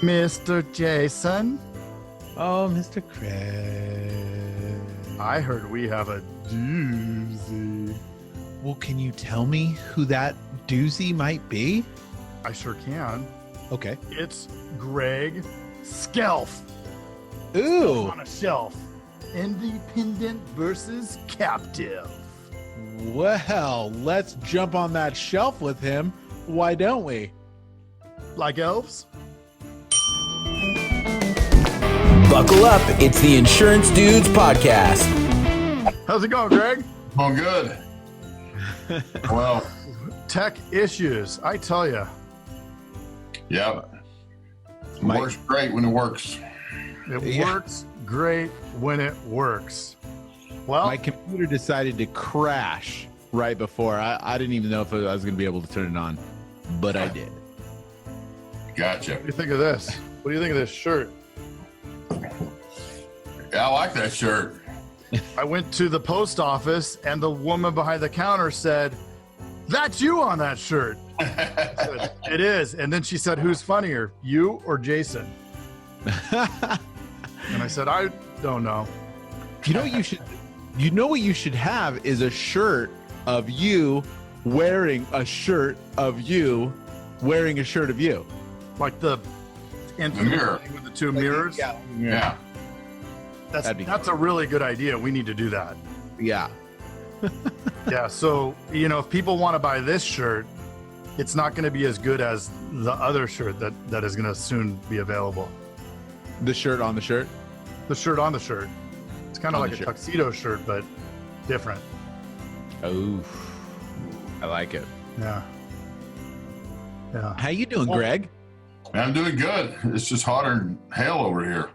Mr. Jason. Oh, Mr. Craig. I heard we have a doozy. Well, can you tell me who that doozy might be? I sure can. Okay. It's Greg Scealf. Ooh. On a shelf. Independent versus captive. Well, let's jump on that shelf with him. Why don't we? Like elves? Buckle up. It's the Insurance Dudes Podcast. How's it going, Greg? Oh, good. Well, Tech issues, I tell you. Yep. It works great when it works. It works great when it works. Well, my computer decided to crash right before. I didn't even know if I was going to be able to turn it on, but I did. Gotcha. What do you think of this? What do you think of this shirt? Yeah, I like that shirt. I went to the post office and the woman behind the counter said, "That's you on that shirt." I said, "It is." And then she said, "Who's funnier, you or Jason?" And I said, "I don't know." You know what you should? You know what you should have is a shirt of you wearing a shirt of you wearing a shirt of you, like the mirror with the two mirrors. Yeah. That's a really good idea. We need to do that. Yeah. Yeah. So, if people want to buy this shirt, it's not going to be as good as the other shirt that is going to soon be available. The shirt on the shirt? The shirt on the shirt. It's kind of On like the a shirt. tuxedo shirt, but different. Oh, I like it. Yeah. Yeah. How you doing, Greg? I'm doing good. It's just hotter than hell over here.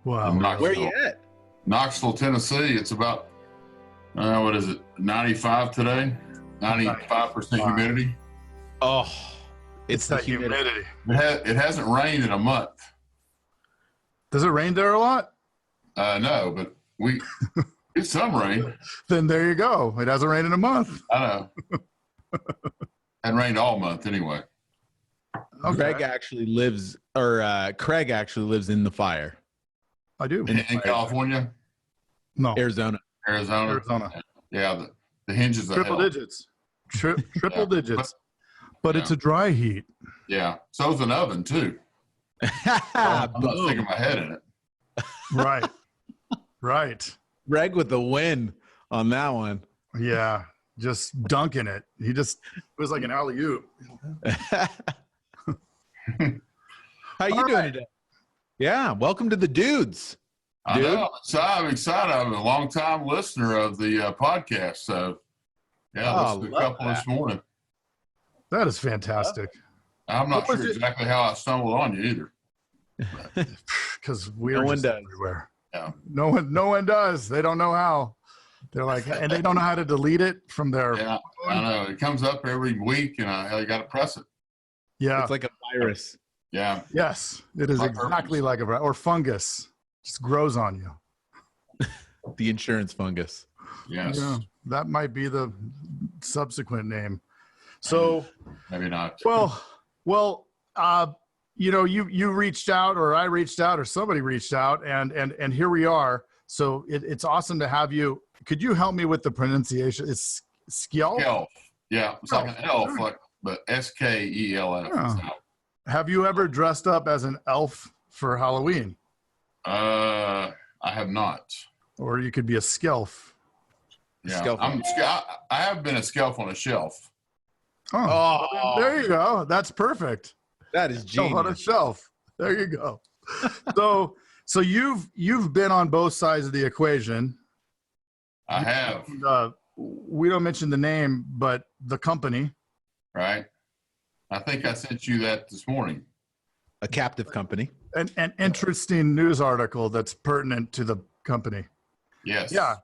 Wow. In Knoxville. Where you at? Knoxville, Tennessee. It's about, what is it, 95 today? 95% humidity. Oh, It's the that humidity. It hasn't rained in a month. Does it rain there a lot? No, but we get some rain. Then there you go. It hasn't rained in a month. I know. Hadn't rained all month anyway. Okay. Craig actually lives in the fire. I do. In California? No. Arizona. Arizona? Yeah, the hinges of Triple hell. digits. Triple digits. But Yeah. it's a dry heat. Yeah. So's an oven, too. I'm not sticking my head in it. Right. Right. Greg with the win on that one. Yeah. Just dunking it. It was like an alley-oop. How you doing today? Yeah, welcome to the dudes. I Dude. know. So I'm excited. I'm a long-time listener of the podcast. So, yeah, Oh, listened to a love couple that. this morning. That is fantastic. I'm not What was sure it? exactly how I stumbled on you either. Because we're No one just does. everywhere. Yeah. No one does. They don't know how. They're like, and they don't know how to delete it from their. Yeah, I know. It comes up every week, and I got to press it. Yeah. It's like a virus. Yeah. Yes, it is My exactly like or fungus. Just grows on you. The insurance fungus. Yes. Yeah, that might be the subsequent name. So, Maybe not. well, you reached out, or I reached out, or somebody reached out, and here we are. So it's awesome to have you. Could you help me with the pronunciation? It's Scealf? Elf. Yeah. It's like an elf, but S-K-E-L-F. Oh. Have you ever dressed up as an elf for Halloween? I have not. Or you could be a Scealf. Yeah. Scelf. I have been a Scelf on a shelf. Oh, there you go. That's perfect. That is Shelf on a genius. shelf. There you go. So you've been on both sides of the equation. I have, We don't mention the name, but the company. right? I think I sent you that this morning. A captive company. An interesting news article that's pertinent to the company. Yes. Yeah,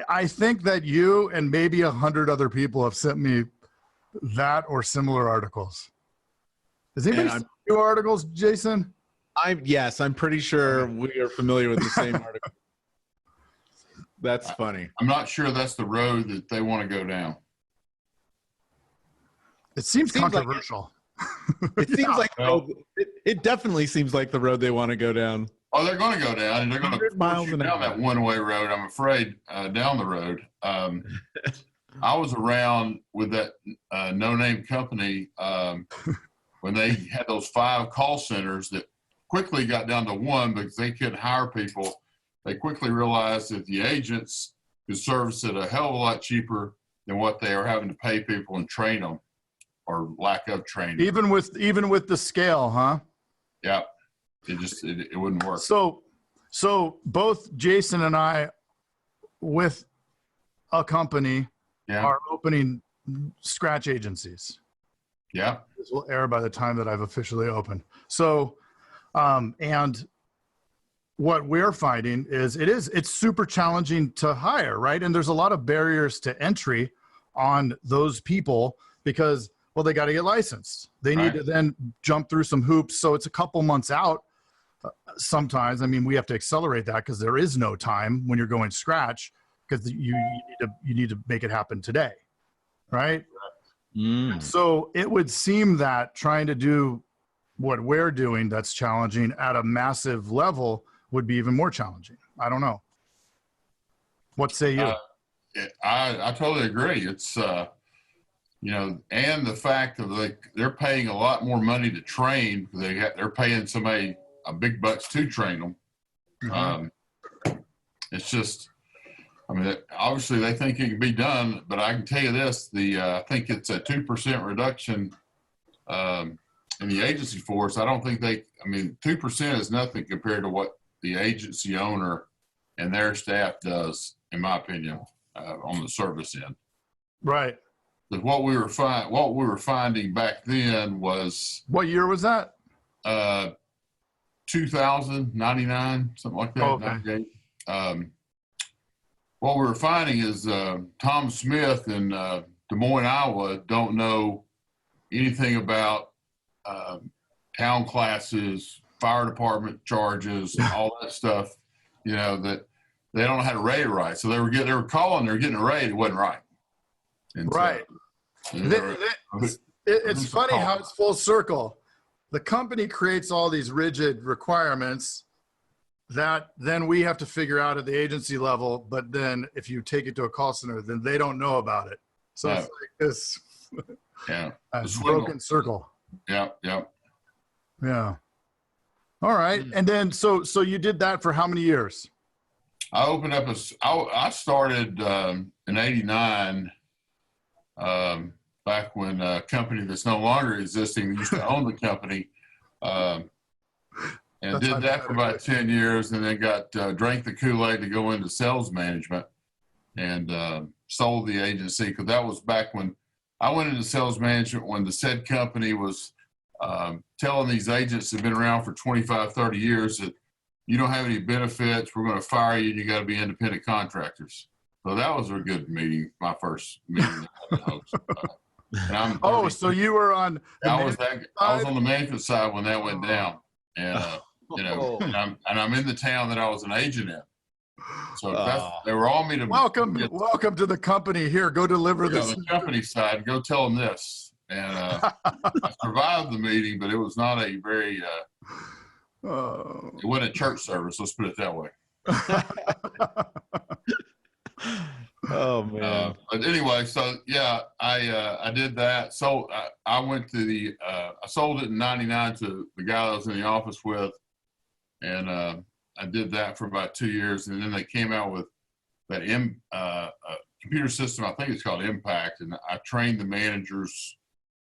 I think that you and maybe 100 other people have sent me that or similar articles. Does anybody send you articles, Jason? I'm pretty sure we are familiar with the same article. That's funny. I'm not sure that's the road that they want to go down. It seems Seems like controversial. It seems like Well, it definitely seems like the road they want to go down. oh, they're going to go down, and they're going to 100 miles an down hour. that one-way road. I'm afraid down the road. I was around with that no-name company when they had those 5 call centers that quickly got down to 1 because they couldn't hire people. They quickly realized that the agents could service it a hell of a lot cheaper than what they were having to pay people and train them, or lack of training. Even with the scale, huh? Yeah, it wouldn't work. So both Jason and I, with a company, are opening scratch agencies. Yeah. This will air by the time that I've officially opened. So, and what we're finding is it's super challenging to hire, right? And there's a lot of barriers to entry on those people because, well, they got to get licensed. They need to then jump through some hoops. So it's a couple months out. Sometimes, I mean, we have to accelerate that because there is no time when you're going scratch because you need to make it happen today, right? So it would seem that trying to do what we're doing that's challenging at a massive level would be even more challenging. I don't know. What say you? I totally agree. It's and the fact of they're paying a lot more money to train. They're paying somebody a big bucks to train them. It's just, I mean, obviously they think it can be done, but I can tell you this: I think it's a 2% reduction in the agency force. I don't think 2% is nothing compared to what the agency owner and their staff does, in my opinion, on the service end. Right. But what we were finding back then was, what year was that? 2099, something like that. Oh, okay. What we were finding is Tom Smith in Des Moines, Iowa, don't know anything about town classes, fire department charges, all that stuff. That they don't know how to rate it right. So they were calling, they were getting a rate, it wasn't right. And right. It's funny how it's full circle. The company creates all these rigid requirements that then we have to figure out at the agency level. But then if you take it to a call center, then they don't know about it. So it's like this broken circle. Yeah. Yeah. All right. And then, so you did that for how many years? I opened up I started in 89, back when a company that's no longer existing used to own the company, and did that for about 10 years, and then drank the Kool-Aid to go into sales management and sold the agency, because that was back when I went into sales management, when the said company was telling these agents that have been around for 25, 30 years that you don't have any benefits, we're going to fire you, and you got to be independent contractors. So that was a good meeting, my first meeting. So you were on I was on the management side when that went down, and and I'm in the town that I was an agent in. So they were all me to welcome to the company. Here, go deliver this. On the company side, go tell them this. And I survived the meeting, but it was not a very it wasn't a church service, let's put it that way. Oh man. But anyway, so yeah, I did that. So I went to I sold it in 99 to the guy I was in the office with, and I did that for about 2 years, and then they came out with that computer system. I think it's called Impact, and I trained the managers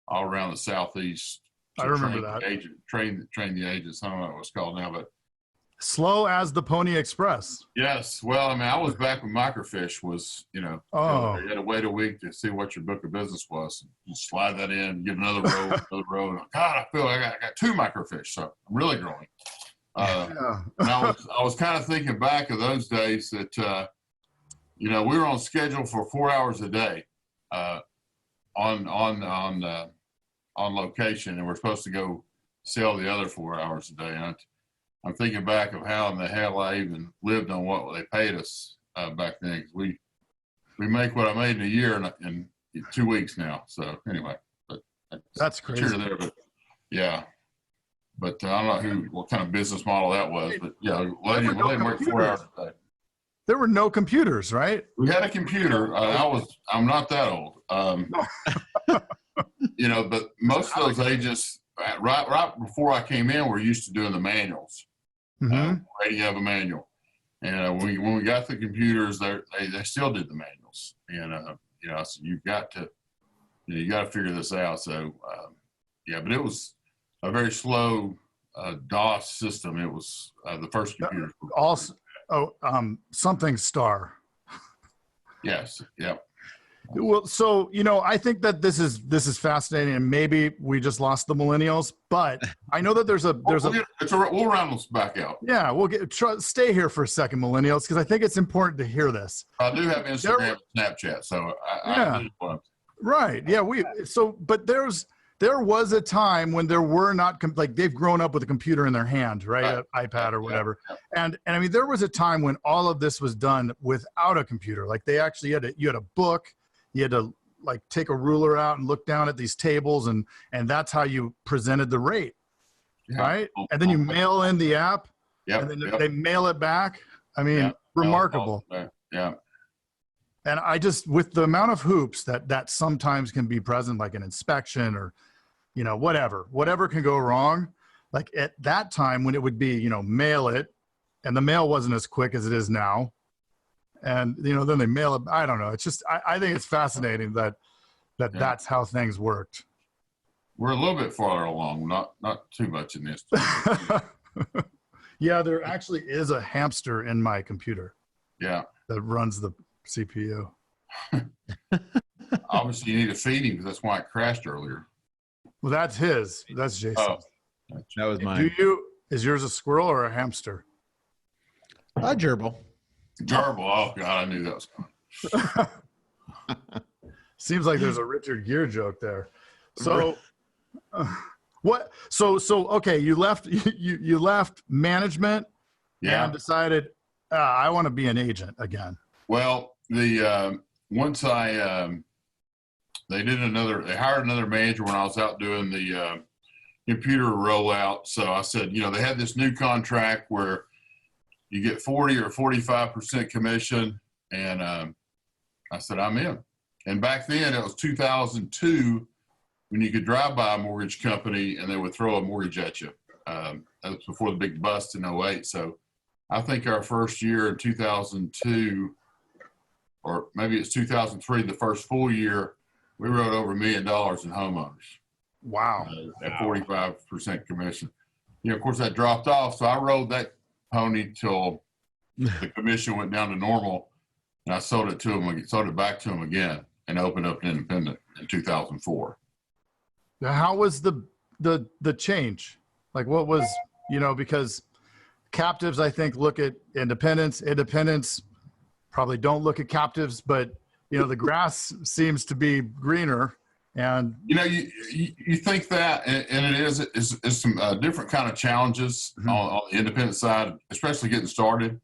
all around the Southeast. I remember that. Train the agents. I don't know what it's called now, but slow as the Pony Express. Yes. Well, I mean, I was back when Microfiche was, you had to wait a week to see what your book of business was. You slide that in, get another row, another row. And God, I feel like I got 2 Microfiche, so I'm really growing. And I was kind of thinking back of those days that, we were on schedule for 4 hours a day on location, and we're supposed to go sell the other 4 hours a day. And I'm thinking back of how in the hell I even lived on what they paid us back then. 'Cause we make what I made in a year in 2 weeks now. So anyway, but That's crazy. There, but yeah. But I don't know what kind of business model that was. But yeah, let him work 4 hours a day. There were no computers, right? We had a computer. I'm not that old. But most of those agents, right before I came in, were used to doing the manuals, rating of a manual. And when we got the computers, they still did the manuals. And I said, you got to figure this out. So but it was a very slow DOS system. It was the first computers. Also, something star. Yes. Yeah. Well, so I think that this is fascinating, and maybe we just lost the millennials, but I know that we'll round this back out. Yeah, we'll stay here for a second, millennials, because I think it's important to hear this. I do have Instagram and Snapchat, so right. Yeah, but there was a time when there were not they've grown up with a computer in their hand, right? iPad or whatever. Yeah. And I mean, there was a time when all of this was done without a computer. Like they actually you had a book. You had to take a ruler out and look down at these tables, and that's how you presented the rate, right? And then you mail in the app, and then they mail it back. I mean, remarkable. Yeah. And I just, with the amount of hoops that sometimes can be present, like an inspection or, whatever can go wrong. Like at that time when it would be, mail it, and the mail wasn't as quick as it is now. And, then they mail it. I don't know. It's just, I think it's fascinating that's how things worked. We're a little bit farther along, not too much in this. Yeah, there actually is a hamster in my computer. Yeah. That runs the CPU. Obviously, you need to feed him because that's why it crashed earlier. Well, that's his. That's Jason's. Oh, that was mine. Is yours a squirrel or a hamster? A gerbil. Gerbil. Oh God, I knew that was coming. Seems like there's a Richard Gere joke there. So, what? So okay, you left. You left management, and decided I want to be an agent again. Well, once they hired another manager when I was out doing the computer rollout. So I said, they had this new contract where you get 40 or 45% commission. And I said, I'm in. And back then it was 2002 when you could drive by a mortgage company and they would throw a mortgage at you. That was before the big bust in 08. So I think our first year in 2002, or maybe it's 2003, the first full year, we wrote over $1 million in homeowners. Wow. At 45% commission. Of course, that dropped off. So I rode that pony till the commission went down to normal, and I sold it back to him again, and opened up an independent in 2004. Now, how was the change? Like, what was, because captives, I think, look at independents. Independents probably don't look at captives, but the grass seems to be greener. And you think that, and it is some different kind of challenges on the independent side, especially getting started.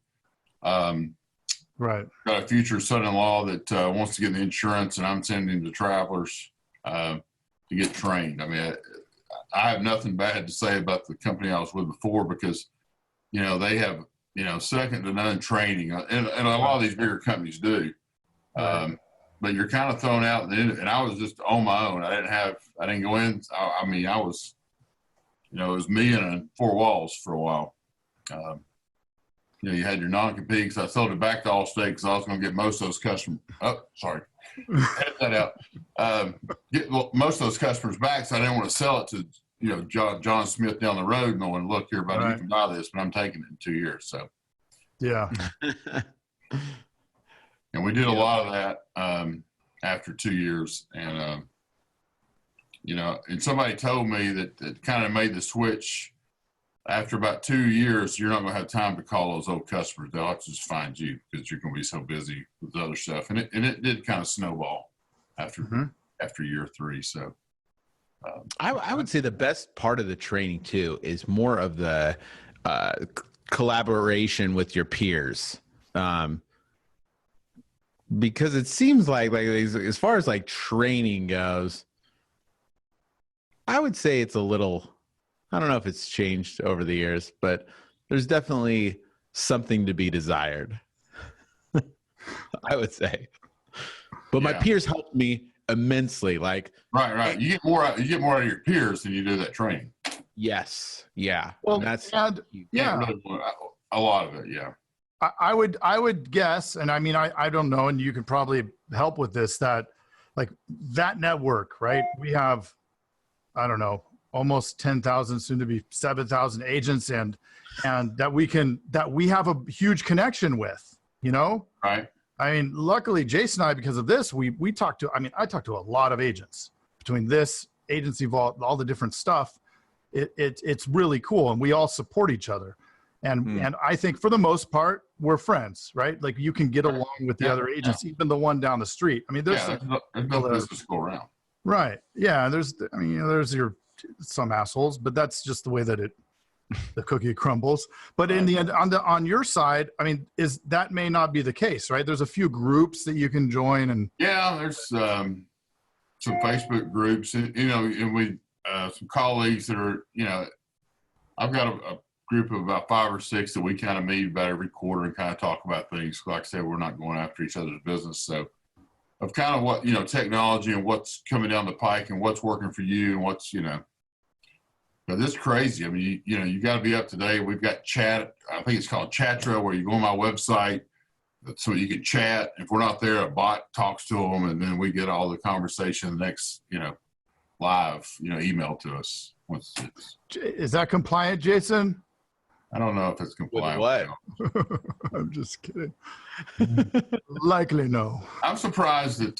Right. Got a future son-in-law that wants to get the insurance, and I'm sending him to Travelers to get trained. I mean, I have nothing bad to say about the company I was with before because, they have, second to none training, and a lot of these bigger companies do. But you're kind of thrown out, and I was just on my own. I didn't go in. I was, it was me and 4 walls for a while. You had your non-compete, because I sold it back to Allstate because I was going to get most of those customers. Oh, sorry. Edit that out. Get most of those customers back, so I didn't want to sell it to, John Smith down the road and going, look, here, buddy, you can buy this, but I'm taking it in 2 years. So, yeah. And we did a lot of that after 2 years. And, and somebody told me that kind of made the switch. After about 2 years, you're not going to have time to call those old customers. They'll have to just find you because you're going to be so busy with other stuff. And it did kind of snowball after year 3. So I would say the best part of the training, too, is more of the collaboration with your peers. Because it seems like as far as training goes, I would say it's a little, I don't know if it's changed over the years, but there's definitely something to be desired. I would say. But my peers helped me immensely. Like right. You get more out of your peers than you do that training. Yes. Yeah. Well, that's Really a lot of it. Yeah. I would guess, and I mean, I don't know, and you could probably help with this, that like that network, right? We have, I don't know, almost 10,000, soon to be 7,000 agents, and that we have a huge connection with, you know? Right. I mean, luckily, Jason and I, because of this, I talked to a lot of agents between this agency vault, all the different stuff. It's really cool, and we all support each other. And I think for the most part, we're friends, right? Like you can get along with the other agents, even the one down the street. I mean, there's no business to go around. Right. Yeah. There's some assholes, but that's just the way that the cookie crumbles. But in the end, on your side, I mean, that may not be the case, right? There's a few groups that you can join, and there's some Facebook groups, and we some colleagues that are, I've got a group of about 5 or 6 that we kind of meet about every quarter and kind of talk about things. Like I said, we're not going after each other's business, so of kind of what technology and what's coming down the pike and what's working for you and what's But this is crazy. I mean, you got to be up to date. We've got chat. I think it's called Chatra, where you go on my website so you can chat. If we're not there, a bot talks to them, and then we get all the conversation the next, live, email to us. Is that compliant, Jason? I don't know if it's compliant. With what? I'm just kidding. Likely no. I'm surprised that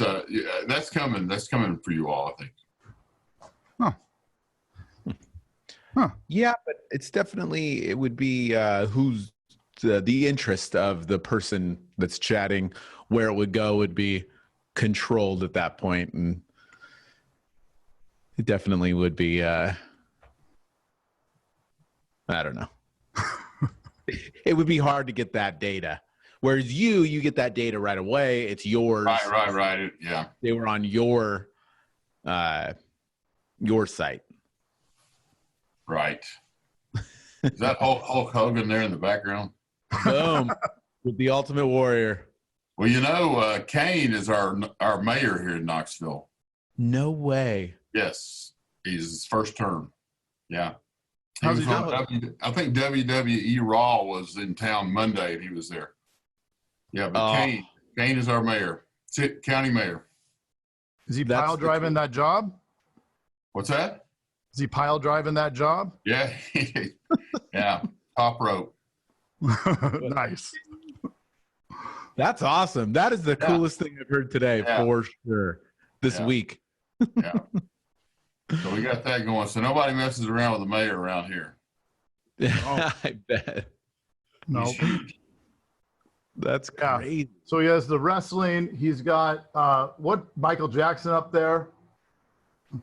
that's coming. That's coming for you all, I think. Huh. Yeah, but it's definitely, it would be who's the interest of the person that's chatting, where it would go would be controlled at that point, and it definitely would be I don't know. It would be hard to get that data. Whereas you get that data right away. It's yours. Right. Yeah. They were on your site. Right. Is that Hulk Hogan there in the background? Boom. With the Ultimate Warrior. Well, Kane is our mayor here in Knoxville. No way. Yes. He's his first term. Yeah. How's he doing? I think WWE Raw was in town Monday and he was there. Yeah, but Kane is our mayor. County mayor. Is he pile driving that job? What's that? Is he pile driving that job? Yeah. Yeah. Top rope. Nice. That's awesome. That is the coolest thing I've heard today for sure this week. Yeah. So we got that going. So nobody messes around with the mayor around here. Oh. I bet. No. That's crazy. So he has the wrestling. He's got Michael Jackson up there.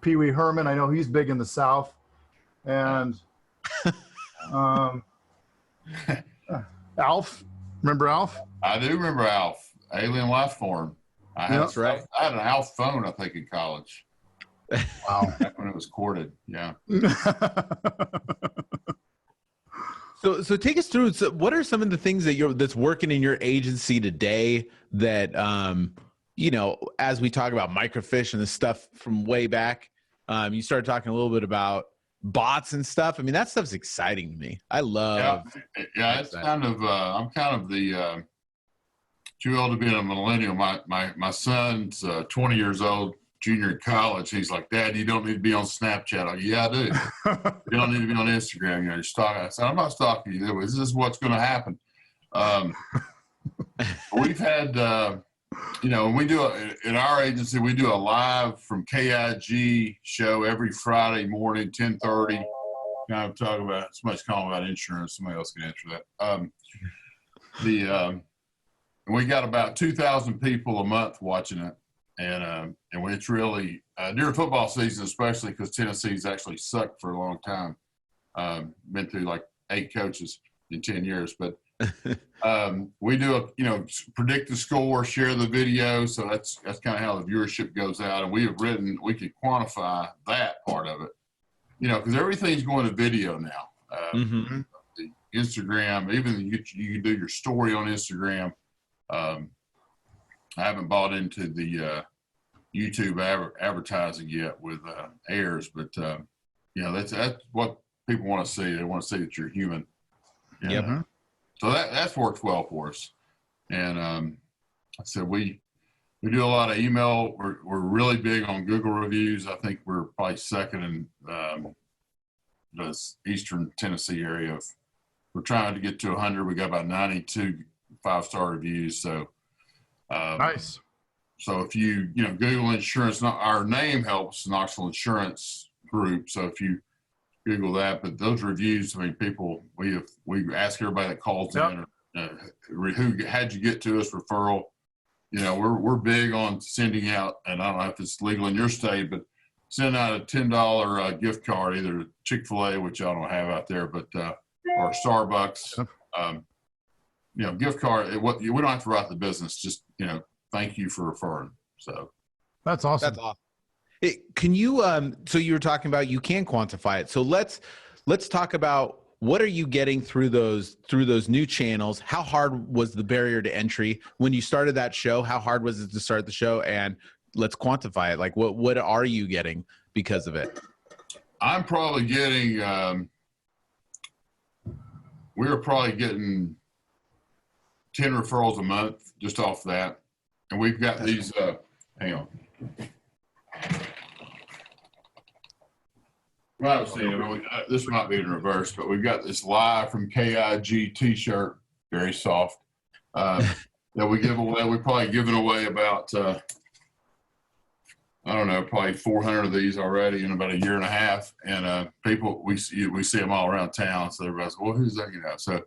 Pee Wee Herman. I know he's big in the South. And Alf. Remember Alf? I do remember Alf. Alien Life Form. That's right. I had an Alf phone, I think, in college. Wow. Back when it was corded. Yeah. So take us through. So what are some of the things that's working in your agency today that, as we talk about microfiche and the stuff from way back, you started talking a little bit about bots and stuff. I mean, that stuff's exciting to me. I love. Yeah. It's kind of, I'm kind of the, too old to be a millennial. My son's 20 years old, junior in college. He's like, Dad, you don't need to be on Snapchat. I'm like, yeah, I do. You don't need to be on Instagram. You're stalking. I said, I'm not stalking you. This is what's going to happen. We've had, we do in our agency, we do a live from KIG show every Friday morning, 10:30. Kind of talk about somebody's calling about insurance. Somebody else can answer that. We got about 2,000 people a month watching it. And it's really during football season, especially because Tennessee's actually sucked for a long time. Been through like 8 coaches in 10 years, but we do predict the score, share the video. So that's kind of how the viewership goes out. And we can quantify that part of it. you know, because everything's going to video now. Mm-hmm. The Instagram, even you can do your story on Instagram. I haven't bought into the YouTube advertising yet with airs, but you know, that's what people want to see. They want to see that you're human. And, Yep. So that's worked well for us. And I said we do a lot of email. We're really big on Google reviews. I think we're probably second in the Eastern Tennessee area. We're trying to get to 100. We got about 92 5-star reviews. So Nice. So if you Google insurance, our name helps, Knoxville Insurance Group. So if you Google that, but those reviews, I mean, people, we ask everybody that calls in, how'd you get to us, referral. You know, we're big on sending out, and I don't know if it's legal in your state, but send out a $10 gift card, either to Chick-fil-A, which I don't have out there, but or Starbucks. You know, gift card. We don't have to write the business. Just thank you for referring. So that's awesome. That's awesome. Can you? So you were talking about you can quantify it. So let's talk about what are you getting through those new channels? How hard was the barrier to entry when you started that show? How hard was it to start the show? And let's quantify it. Like what are you getting because of it? I'm probably getting. We're probably getting 10 referrals a month just off that, and we've got these. Hang on. Well, this might be in reverse, but we've got this Live from KIG T-shirt, very soft, that we give away. We're probably giving away about, I don't know, probably 400 of these already in about a year and a half. And people, we see them all around town. So everybody's, well, who's that? So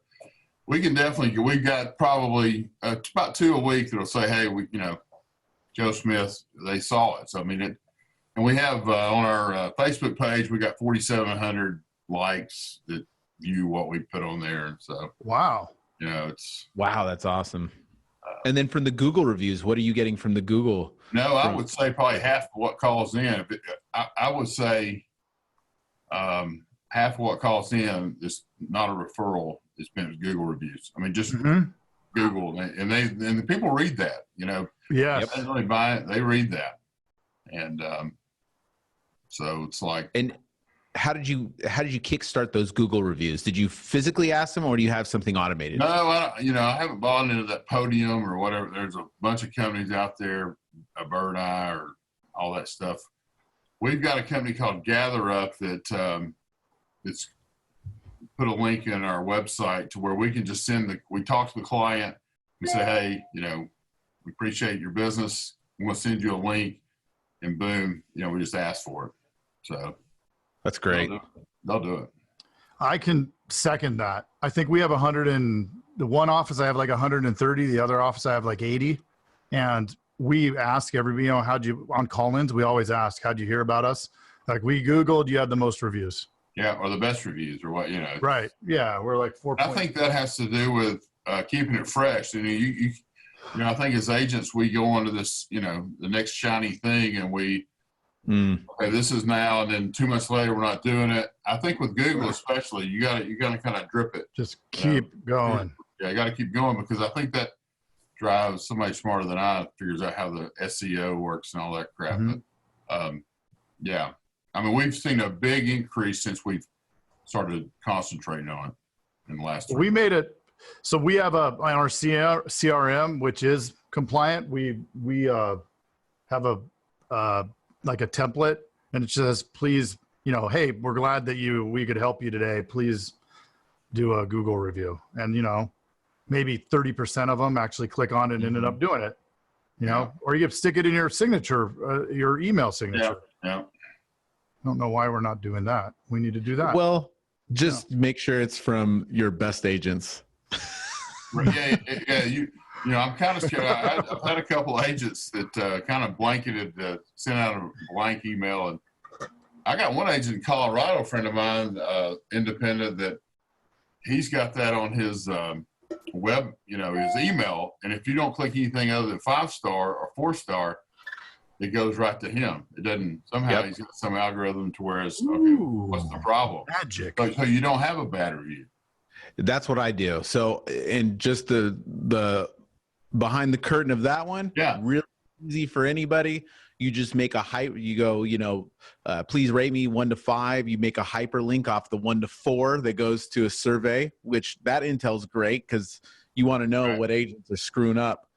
we can definitely, we got probably about 2 a week that'll say, hey, Joe Smith, they saw it. So, I mean, and we have on our Facebook page, we got 4,700 likes that view what we put on there. And so, wow, wow, that's awesome. And then from the Google reviews, what are you getting from the Google? No, I would say probably half of what calls in. I would say half of what calls in is not a referral. It's been Google reviews. I mean, just Google, and the people read that. Yes. They really buy it. They read that, and so it's like. And how did you kickstart those Google reviews? Did you physically ask them, or do you have something automated? No, I haven't bought into that Podium or whatever. There's a bunch of companies out there, a Bird Eye or all that stuff. We've got a company called Gather Up that it's put a link in our website to where we can just we talk to the client. We say, hey, we appreciate your business. We want to send you a link, and boom, we just ask for it. So that's great. They'll do it. I can second that. I think we have the one office I have like 130, the other office I have like 80. And we ask everybody, on call-ins, we always ask, how'd you hear about us? Like we Googled, you had the most reviews. Yeah, or the best reviews or what, Right. Yeah, we're like 4. I think that has to do with keeping it fresh. I think as agents, we go on to this, the next shiny thing, and we, okay, this is now, and then 2 months later, we're not doing it. I think with Google, especially, you got to kind of drip it. Just keep going. Yeah, you got to keep going, because I think that drives somebody smarter than I figures out how the SEO works and all that crap. But yeah, I mean, we've seen a big increase since we've started concentrating on it in the last. We made it. So we have on our CRM, which is compliant. We have like a template, and it says, please, hey, we're glad that we could help you today. Please do a Google review. And, maybe 30% of them actually click on it and ended up doing it, or you stick it in your signature, your email signature. Yeah. I don't know why we're not doing that. We need to do that. Well, just make sure it's from your best agents. Yeah. I'm kind of scared. I've had a couple agents that kind of blanketed, sent out a blank email, and I got one agent in Colorado, a friend of mine, independent, that he's got that on his web, his email, and if you don't click anything other than 5-star or 4-star, it goes right to him. It doesn't, somehow he's got some algorithm to where it's, okay, what's the problem? Magic. So you don't have a bad review. That's what I do. So, and just the behind the curtain of that one, really easy for anybody. You just make a you go, please rate me 1 to 5. You make a hyperlink off the 1 to 4 that goes to a survey, which that intel's great because you want to know what agents are screwing up.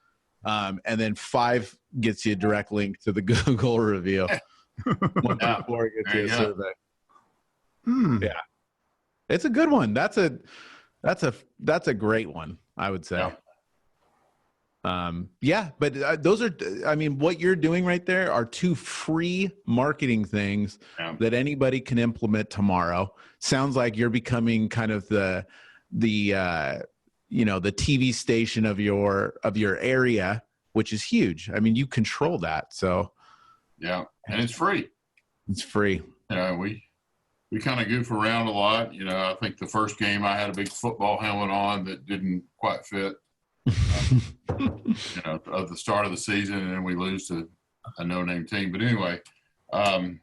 And then 5 gets you a direct link to the Google review. 1 to 4 gets you a survey. Yeah, it's a good one. That's a great one, I would say. But those are, I mean, what you're doing right there are 2 free marketing things that anybody can implement tomorrow. Sounds like you're becoming kind of the TV station of your area, which is huge. I mean, you control that. So and it's free. It's free. We kind of goof around a lot. I think the first game I had a big football helmet on that didn't quite fit. At the start of the season, and then we lose to a no-name team. But anyway, and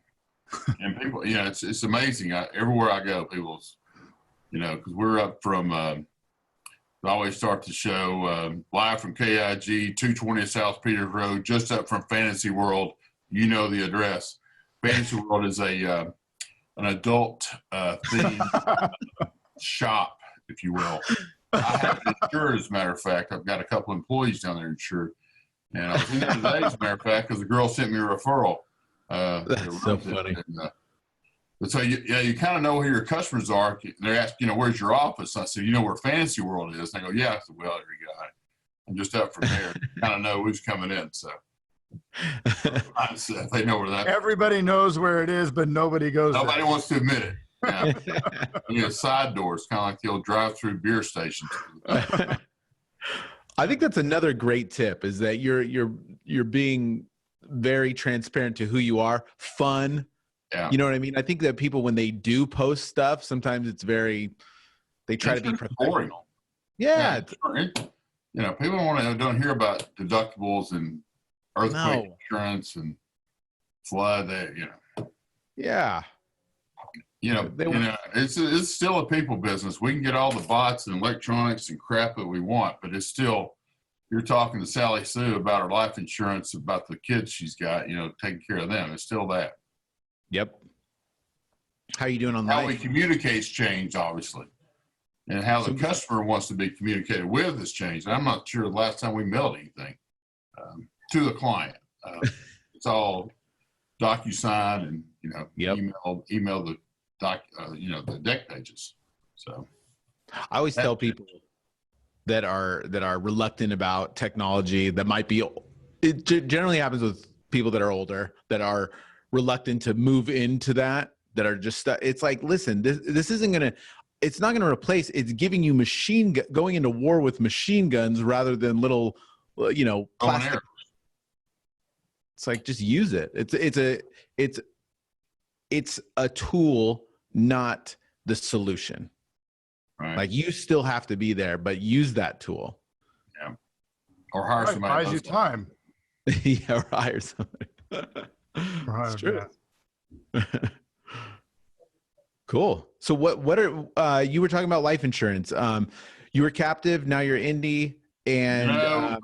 people, it's amazing. Everywhere I go, people's, because we're up from, I always start the show live from KIG, 220 South Peters Road, just up from Fantasy World. You know the address. Fantasy World is an adult themed shop, if you will. I have it insured, as a matter of fact. I've got a couple employees down there insured. And I was in there today, as a matter of fact, because the girl sent me a referral. That's so funny. But so, you kind of know who your customers are. They ask, where's your office? I said, where Fantasy World is? And I go, yeah. I said, well, there you go. I'm just up from there. Kind of know who's coming in. So they know where that is. Everybody knows where it is, but nobody goes there. Nobody wants to admit it. Side doors, kind of like the old drive-through beer stations. I think that's another great tip, is that you're being very transparent to who you are, fun. Yeah. You know what I mean? I think that people, when they do post stuff, sometimes they try to be professional. Yeah. People don't hear about deductibles and earthquake insurance and flood. Yeah. It's still a people business. We can get all the bots and electronics and crap that we want, but it's still, you're talking to Sally Sue about her life insurance, about the kids she's got, taking care of them. It's still that. Yep. How are you doing on how we communicate's changed, obviously, and how the customer wants to be communicated with has changed. And I'm not sure the last time we mailed anything to the client. It's all DocuSign and email the the deck pages. So I always tell people that are reluctant about technology, that might be, it generally happens with people that are older, that are reluctant to move into that are just, it's like, listen, this isn't going to, it's not going to replace, it's giving you going into war with machine guns rather than little, plastic. It's like, just use it. It's a tool, not the solution. Right. Like, you still have to be there, but use that tool. Yeah. Or hire somebody. Buys you time. Yeah, or hire somebody. Right, it's true. Yeah. Cool. So what are you were talking about life insurance? You were captive, now you're Indy, and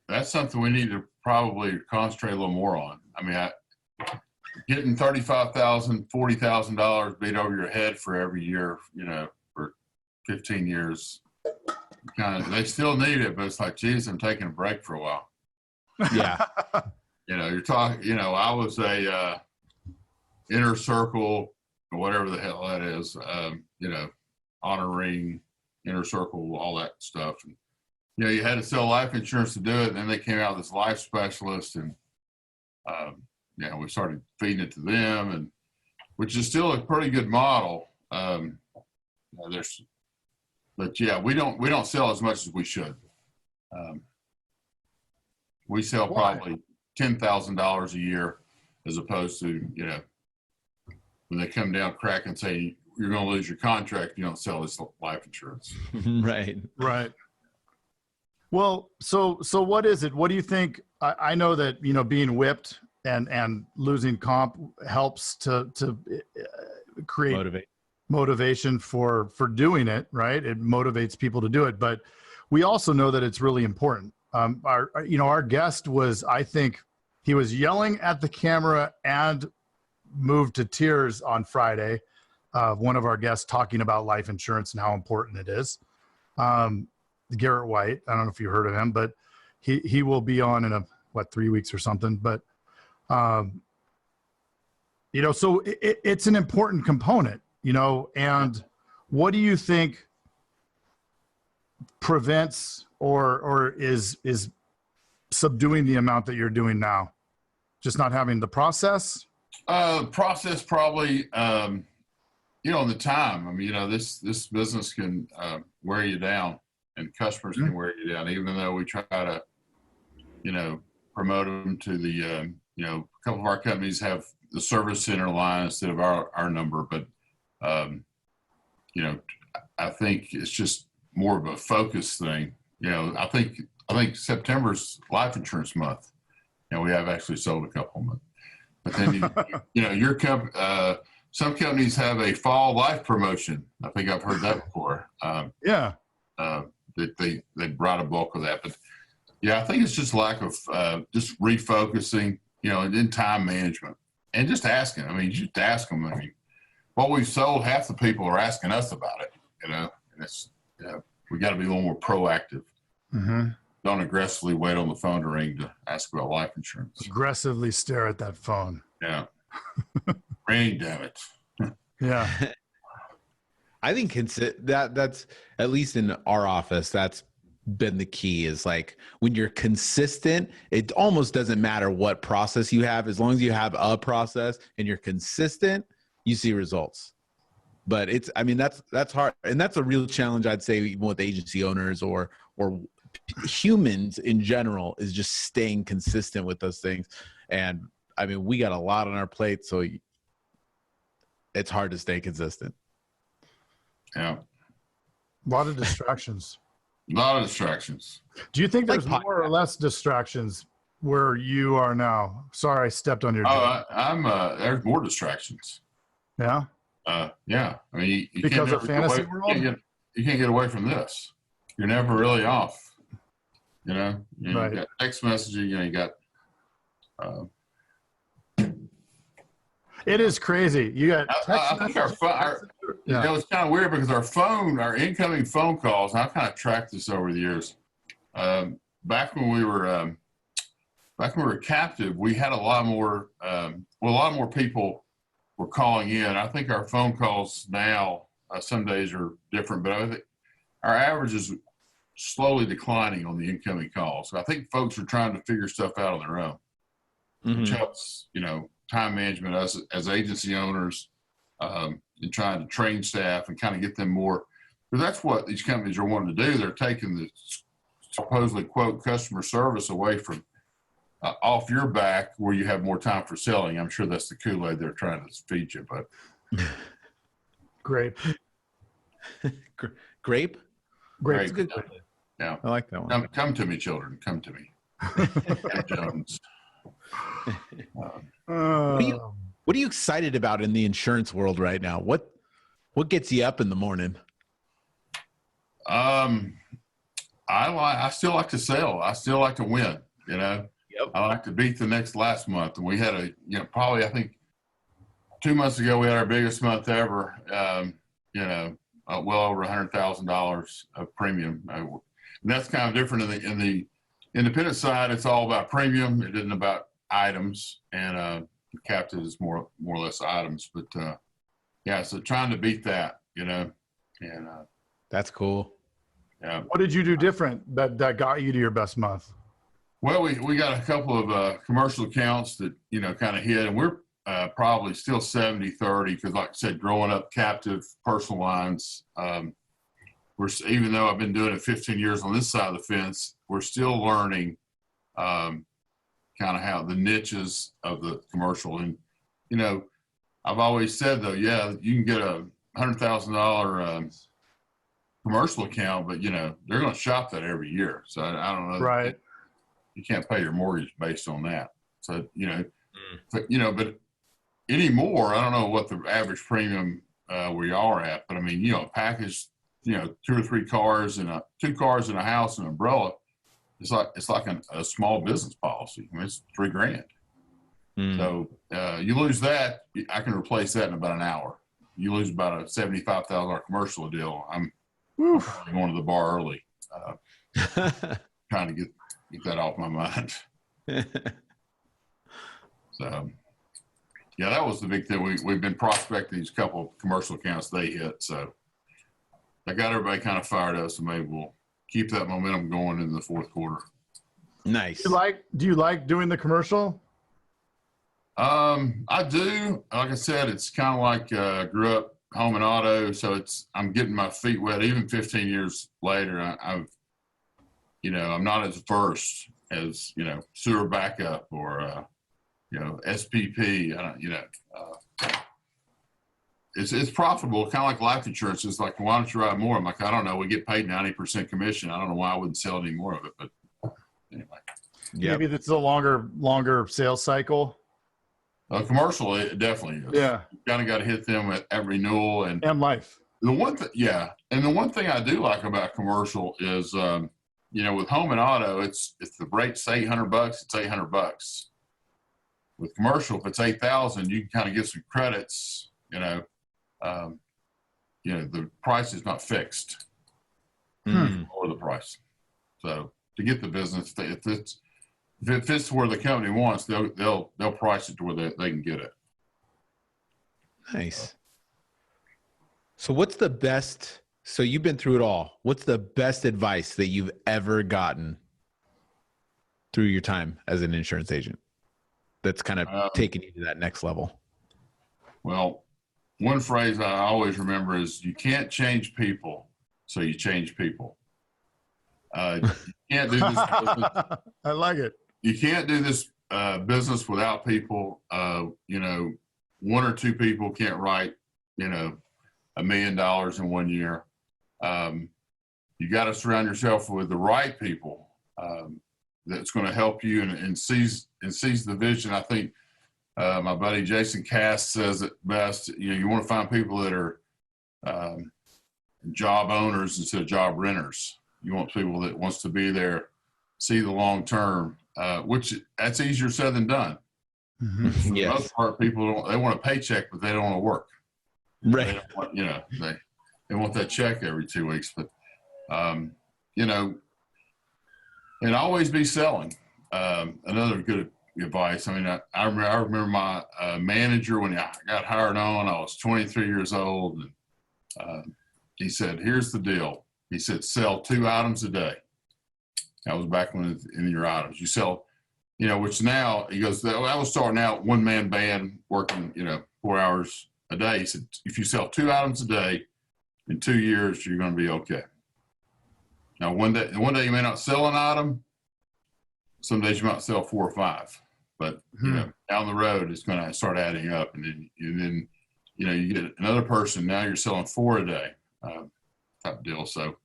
that's something we need to probably concentrate a little more on. I mean, getting $35,000, $40,000 beat over your head for every year, for 15 years, they still need it, but it's like, geez, I'm taking a break for a while. Yeah. You're talking, I was a inner circle, or whatever the hell that is, honor ring, inner circle, all that stuff. And, you had to sell life insurance to do it. And then they came out with this life specialist, and, we started feeding it to them, and which is still a pretty good model. But we don't sell as much as we should. We sell probably $10,000 a year, as opposed to, when they come down crack and say, you're going to lose your contract if you don't sell this life insurance. Right. Well, so what is it? What do you think? I know that, being whipped and losing comp helps to create motivation for doing it, right? It motivates people to do it, but we also know that it's really important. Our guest was, I think he was yelling at the camera and moved to tears on Friday. One of our guests talking about life insurance and how important it is. Garrett White, I don't know if you heard of him, but he will be on in 3 weeks or something. But, so it's an important component, and what do you think prevents or is subduing the amount that you're doing now? Just not having the process? Process probably, and the time. I mean, this business can wear you down, and customers can wear you down, even though we try to, promote them to the, a couple of our companies have the service center line instead of our number. But, I think it's just more of a focus thing. I think September's life insurance month. We have actually sold a couple of them. But then, your company, some companies have a fall life promotion. I think I've heard that before. That they brought a bulk of that. But yeah, I think it's just lack of just refocusing, and then time management, and just asking. I mean, just ask them. I mean, what we've sold, half the people are asking us about it. And it's we got to be a little more proactive. Mm-hmm. Don't aggressively wait on the phone to ring to ask about life insurance. Aggressively stare at that phone. Yeah. Ring, damn it. Yeah. I think that's at least in our office, that's been the key, is like when you're consistent, it almost doesn't matter what process you have. As long as you have a process and you're consistent, you see results. But that's hard. And that's a real challenge, I'd say, even with agency owners or humans in general, is just staying consistent with those things. And I mean, we got a lot on our plate, so it's hard to stay consistent. Yeah. A lot of distractions. A lot of distractions. Do you think there's more or less distractions where you are now? Sorry, I stepped on your. There's more distractions. Yeah. Yeah. I mean, you because can't of fantasy world, you can't get away from this. You're never really off. Right. You got text messaging. You got. It is crazy. You got text I think it's kind of weird because our incoming phone calls, and I've kind of tracked this over the years. Back when we were captive, we had a lot more people were calling in. I think our phone calls now, some days are different, but I think our average is slowly declining on the incoming calls. So I think folks are trying to figure stuff out on their own, which helps, time management, us as agency owners, and trying to train staff and kind of get them more, because that's what these companies are wanting to do. They're taking the supposedly, quote, customer service away from off your back where you have more time for selling. I'm sure that's the Kool-Aid they're trying to feed you, but. Grape. Grape? Grape. Good. Yeah. I like that one. Come to me, children. Come to me. Jones. What are you excited about in the insurance world right now? What gets you up in the morning? I still like to sell. I still like to win. Yep. I like to beat the last month. And we had probably, I think 2 months ago, we had our biggest month ever. Well over $100,000 of premium. And that's kind of different in the independent side. It's all about premium. It isn't about items, and captive is more or less items. But so trying to beat that, and that's cool. Yeah. What did you do different that got you to your best month? Well, we got a couple of commercial accounts that kind of hit, and we're probably still 70-30 because, like I said, growing up captive personal lines, even though I've been doing it 15 years on this side of the fence, we're still learning kind of how the niches of the commercial. And I've always said though, yeah, you can get a $100,000 commercial account, but they're going to shop that every year. So I don't know. Right. You can't pay your mortgage based on that. So but anymore, I don't know what the average premium we are at, but I mean, a package, 2 or 3 cars and 2 cars and a house and an umbrella. It's like a small business policy. I mean, it's $3,000. So you lose that, I can replace that in about an hour. You lose about a $75,000 commercial deal, I'm going to the bar early, trying to get that off my mind. So, yeah, that was the big thing. We've been prospecting these couple of commercial accounts they hit, so that got everybody kind of fired up. So maybe we'll keep that momentum going in the fourth quarter. Nice. Do you like doing the commercial? I do. Like I said, it's kind of like grew up home and auto, so I'm getting my feet wet. Even 15 years later, I'm not as versed as sewer backup or SPP. It's profitable, kind of like life insurance. It's like, why don't you write more? I'm like, I don't know. We get paid 90% commission. I don't know why I wouldn't sell any more of it, but anyway. Yep. Maybe it's a longer sales cycle. Commercial, it definitely is. Yeah. You kind of got to hit them at renewal and life. The one thing I do like about commercial is, with home and auto, it's the rate's $800, it's $800. With commercial, if it's 8,000, you can kind of get some credits. The price is not fixed. Or the price. So to get the business, if it fits where the company wants, they'll price it to where they can get it. Nice. So what's the best? So you've been through it all. What's the best advice that you've ever gotten through your time as an insurance agent that's kind of taken you to that next level? Well, one phrase I always remember is, you can't change people, so you change people. You can't do this business. I like it. You can't do this business without people. 1 or 2 people can't write, $1 million in 1 year. You got to surround yourself with the right people that's going to help you and sees the vision. I think my buddy Jason Cass says it best. You want to find people that are job owners instead of job renters. You want people that wants to be there, see the long term, which that's easier said than done. Mm-hmm. For the most part, people they want a paycheck, but they don't want to work. Right. They don't want, they want that check every 2 weeks, but and always be selling. Another good advice. I mean, I remember my manager when I got hired on. I was 23 years old, and he said, "Here's the deal." He said, "Sell 2 items a day." That was back when in your items you sell, which now he goes, I was starting out 1-man band working, 4 hours a day. He said, if you sell 2 items a day in 2 years, you're going to be okay. Now, one day you may not sell an item. Some days you might sell 4 or 5, but down the road, it's going to start adding up. And then you get another person. Now you're selling 4 a day type deal. So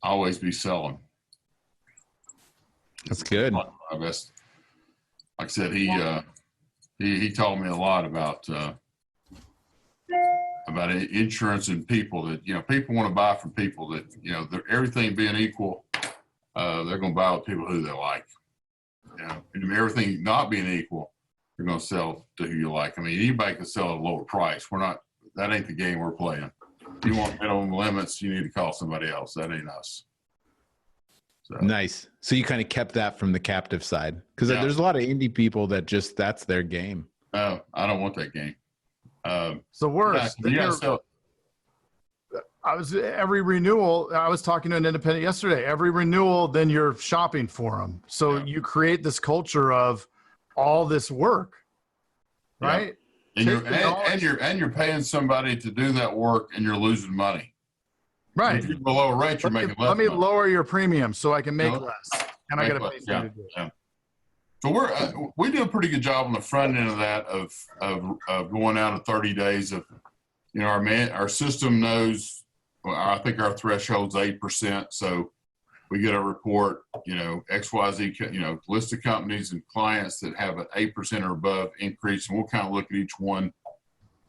always be selling. That's good. My best. Like I said, he taught me a lot about insurance and people that, people want to buy from people that, everything being equal, they're going to buy with people who they like. And everything not being equal, they're going to sell to who you like. I mean, anybody can sell at a lower price. That ain't the game we're playing. If you want minimum limits, you need to call somebody else. That ain't us. So. Nice. So you kind of kept that from the captive side, because there's a lot of indie people that that's their game. I don't want that game. So worse. Every renewal. I was talking to an independent yesterday. Every renewal, then you're shopping for them. So you create this culture of all this work, right? And you're paying somebody to do that work, and you're losing money. Right. If you're below a rate, you're making less. Let me money. lower your premium so I can make less, and I got to pay somebody to do it. Yeah. So we do a pretty good job on the front end of that of going out of 30 days of, our system knows. I think our threshold's 8%. So we get a report, XYZ, list of companies and clients that have an 8% or above increase, and we'll kind of look at each one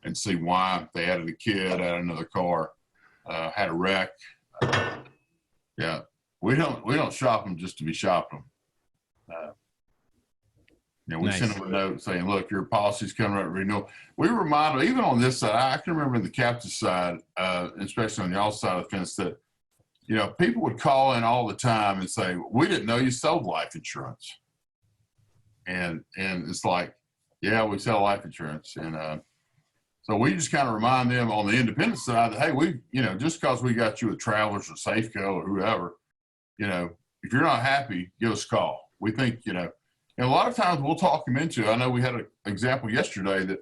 and see why. They added a kid, added another car, had a wreck. Yeah, we don't shop them just to be shopping them. We Nice. send them a note saying, look, your policy's coming up renewal. We remind them, even on this side, I can remember on the captive side, especially on y'all's side of the fence, that, people would call in all the time and say, we didn't know you sold life insurance. And it's like, yeah, we sell life insurance. And so we just kind of remind them on the independent side that, hey, just because we got you with Travelers or Safeco or whoever, if you're not happy, give us a call. We think, and a lot of times we'll talk them into, I know we had an example yesterday that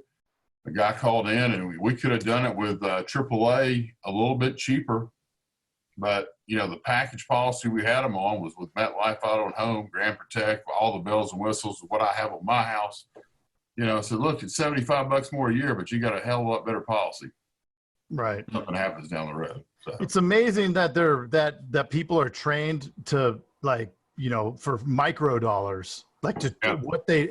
a guy called in and we could have done it with AAA a little bit cheaper, but the package policy we had them on was with MetLife Auto and Home, Grand Protect, all the bells and whistles of what I have on my house. So look, it's $75 more a year, but you got a hell of a lot better policy. Right. Nothing happens down the road. So. It's amazing that that people are trained to, like, for micro dollars, like what they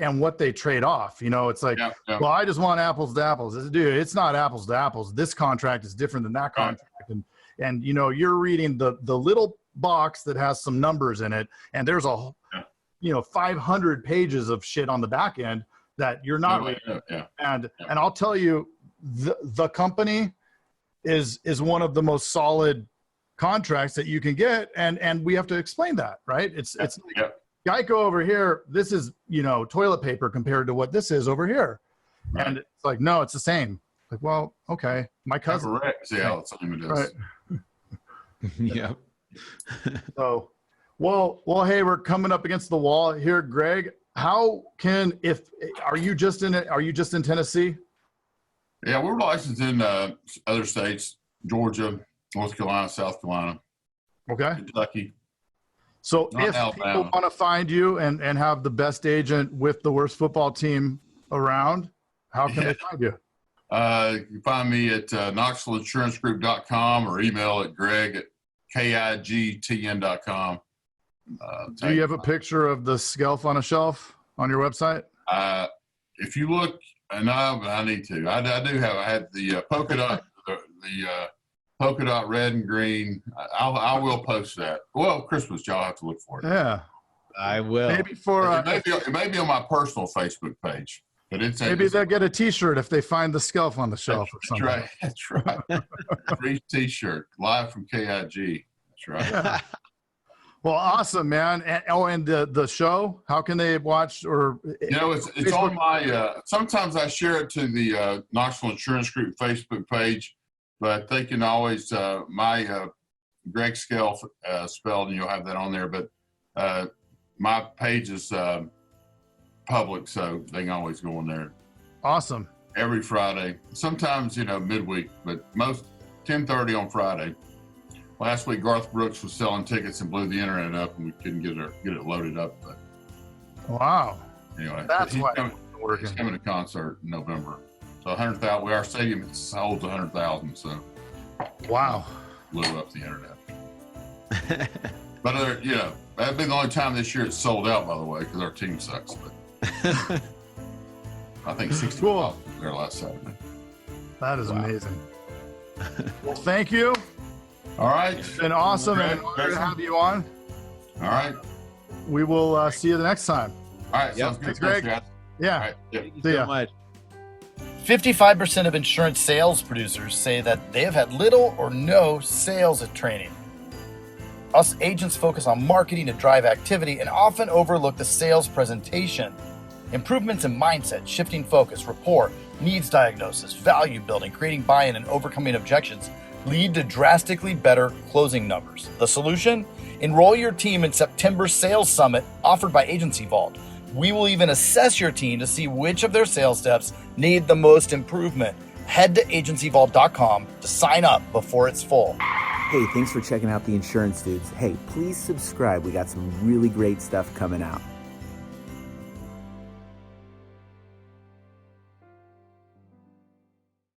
trade off. It's like, well, I just want apples to apples. Dude, it's not apples to apples. This contract is different than that contract. Right. And you're reading the little box that has some numbers in it, and there's 500 pages of shit on the back end that you're not reading. And I'll tell you, the company is one of the most solid contracts that you can get, and we have to explain that, right? It's like, Geico over here, this is toilet paper compared to what this is over here. Right. And it's like, no, it's the same. Like, well, okay, my cousin. Correct. Yeah, that's what it is. Right. Yeah. So, well, hey, we're coming up against the wall here, Greg. Are you just in Tennessee? Yeah, we're licensed in other states: Georgia, North Carolina, South Carolina, okay, Kentucky. So if people want to find you and have the best agent with the worst football team around, how can they find you? You can find me at KnoxvilleInsuranceGroup.com or email at greg@KIGTN.com. Do you have a picture of the Scealf on a shelf on your website? If you look, no, but I need to. I do have. I had the polka dot, the polka dot red and green. I will post that. Well, Christmas, y'all have to look for it. Yeah, I will. Maybe for it may be on my personal Facebook page, but maybe they'll get a T-shirt if they find the Scealf on the shelf or something. That's right. Free T-shirt live from KIG. That's right. Yeah. Well, awesome, man. And the show, how can they watch? Or it's on my. Sometimes I share it to the Knoxville Insurance Group Facebook page, but they can always my Greg Scealf spelled, and you'll have that on there. But my page is public, so they can always go on there. Awesome. Every Friday, sometimes midweek, but most 10:30 on Friday. Last week, Garth Brooks was selling tickets and blew the internet up, and we couldn't get it loaded up. But wow, anyway, that's why he's coming to concert in November. So 100,000. Our stadium holds 100,000. So wow, blew up the internet. But that'd be the only time this year it's sold out. By the way, because our team sucks. But I think 60 was there last Saturday. That is amazing. Well, thank you. All right. It's been awesome and an honor to have you on. All right. We will see you the next time. All right. Sounds good. Thanks, Greg. Yeah. All right. Thank you so much. 55% of insurance sales producers say that they have had little or no sales training. Us agents focus on marketing to drive activity and often overlook the sales presentation. Improvements in mindset, shifting focus, rapport, needs diagnosis, value building, creating buy-in, and overcoming objections lead to drastically better closing numbers. The solution? Enroll your team in September's Sales Summit offered by Agency Vault. We will even assess your team to see which of their sales steps need the most improvement. Head to agencyvault.com to sign up before it's full. Hey, thanks for checking out the Insurance Dudes. Hey, please subscribe. We got some really great stuff coming out.